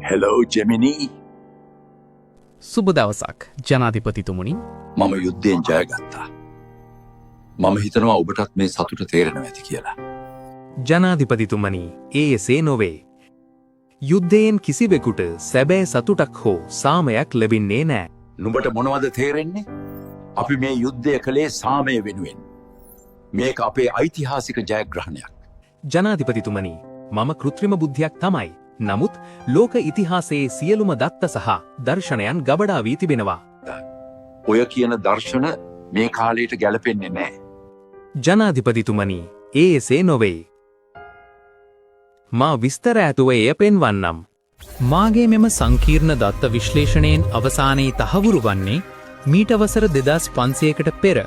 Hello Gemini. සුබ දවසක් ජනාධිපතිතුමනි. මම යුද්ධයෙන් ජයගත්තා. මම හිතනවා ඔබටත් මේ සතුට තේරෙනවා ඇති කියලා. ජනාධිපතිතුමනි, ඒ එසේ නොවේ. යුද්ධයෙන් කිසිවෙකුට සැබෑ සතුටක් හෝ සාමයක් ලැබෙන්නේ නෑ. නුඹට මොනවද තේරෙන්නේ? අපි මේ යුද්ධය කළේ සාමය වෙනුවෙන්. මේක අපේ ඓතිහාසික ජයග්‍රහණයක්. ජනාධිපතිතුමනි, මම කෘත්‍රිම බුද්ධියක් තමයි. නමුත් ලෝක ඉතිහාසයේ සියලුම දත්ත සහ දර්ශනයන් ගබඩා වී තිබෙනවා. ඔය කියන දර්ශන මේ කාලයට ගැලපෙන්නේ නෑ. ජනාධිපතිතුමනි, ඒ එසේ නොවේ. මා විස්තර ඇතුව එය පෙන්වන්නම්. මාගේ මෙම සංකීර්ණ දත්ත විශ්ලේෂණයෙන් අවසානයේ තහවුරු වන්නේ මීට වසර 2500කට පෙර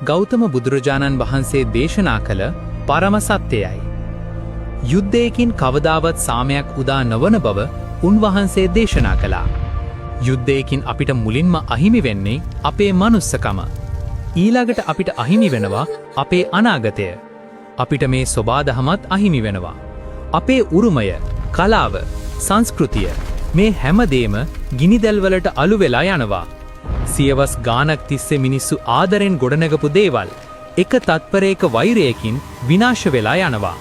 ගෞතම බුදුරජාණන් වහන්සේ දේශනා කළ පරම සත්‍යයයි. යුද්ධයකින් කවදාවත් සාමයක් උදා නොවන බව උන්වහන්සේ දේශනා කළා. යුද්ධයකින් අපිට මුලින්ම අහිමි වෙන්නේ අපේ මනුස්සකම. ඊළඟට අපිට අහිමි වෙනවා අපේ අනාගතය. අපිට මේ සොබාදහමත් අහිමි වෙනවා. අපේ උරුමය, කලාව, සංස්කෘතිය මේ හැමදේම ගිනිදැල්වලට අලු වෙලා යනවා. සියවස් ගානක් තිස්සේ මිනිස්සු ආදරෙන් ගොඩනගපු දේවල් එක තත්පරයක වෛරයකින් විනාශ වෙලා යනවා.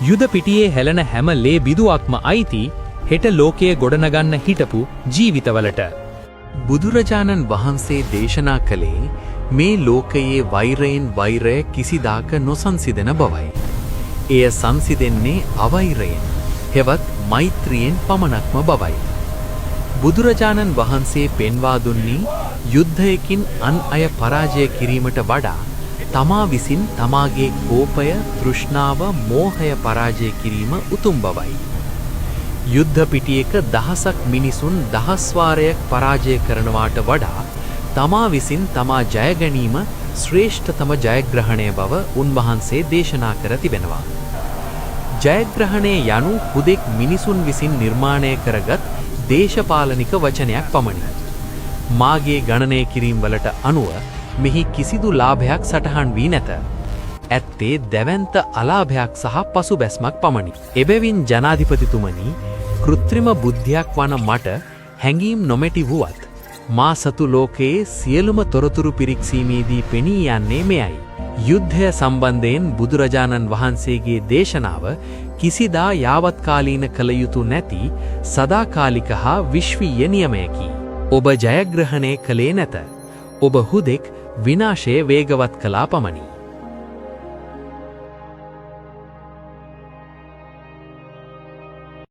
යුද පිටියේ හැලෙන හැම ලේ බිදුවක්ම අයිති හෙට ලෝකයේ ගොඩනගන්න හිටපු ජීවිතවලට. බුදුරජාණන් වහන්සේ දේශනා කළේ මේ ලෝකයේ වෛරයෙන් වෛරය කිසිදාක නොසංසිදෙන බවයි. එය සංසිදෙන්නේ අවෛරයෙන්, හෙවත් මෛත්‍රියෙන් පමණක්ම බවයි. බුදුරජාණන් වහන්සේ පෙන්වා දුන්නේ යුද්ධයකින් අන් අය පරාජය කිරීමට වඩා තමා විසින් තමාගේ කෝපය, තෘෂ්ණාව, මෝහය පරාජය කිරීම උතුම් බවයි. යුද්ධ පිටියක දහසක් මිනිසුන් දහස් වාරයක් පරාජය කරනවාට වඩා තමා විසින් තමා ජය ගැනීම ශ්‍රේෂ්ඨතම ජයග්‍රහණය බව උන්වහන්සේ දේශනා කර තිබෙනවා. ජයග්‍රහණය යනු හුදෙක් මිනිසුන් විසින් නිර්මාණය කරගත් දේශපාලනික වචනයක් පමණි. මාගේ ගණනය කිරීම් වලට අනුව මෙහි කිසිදු ලාභයක් සටහන් වී නැත. ඇත්තේ දැවැන්ත අලාභයක් සහ පසුබැස්මක් පමණි. එබැවින් ජනාධිපතිතුමනි, කෘත්‍රිම බුද්ධියක් වන මට හැඟීම් නොමැති වුවත් මා සතු ලෝකයේ සියලුම තොරතුරු පිරික්සීමේදී පෙනී යන්නේ මෙයයි. යුද්ධය සම්බන්ධයෙන් බුදුරජාණන් වහන්සේගේ දේශනාව කිසිදා යාවත්කාලීන කළ යුතු නැති සදාකාලික හා විශ්වීය නියමයකි. ඔබ ජයග්‍රහණය කළේ නැත. ඔබ හුදෙක් විනාශය වේගවත් කළා පමණි.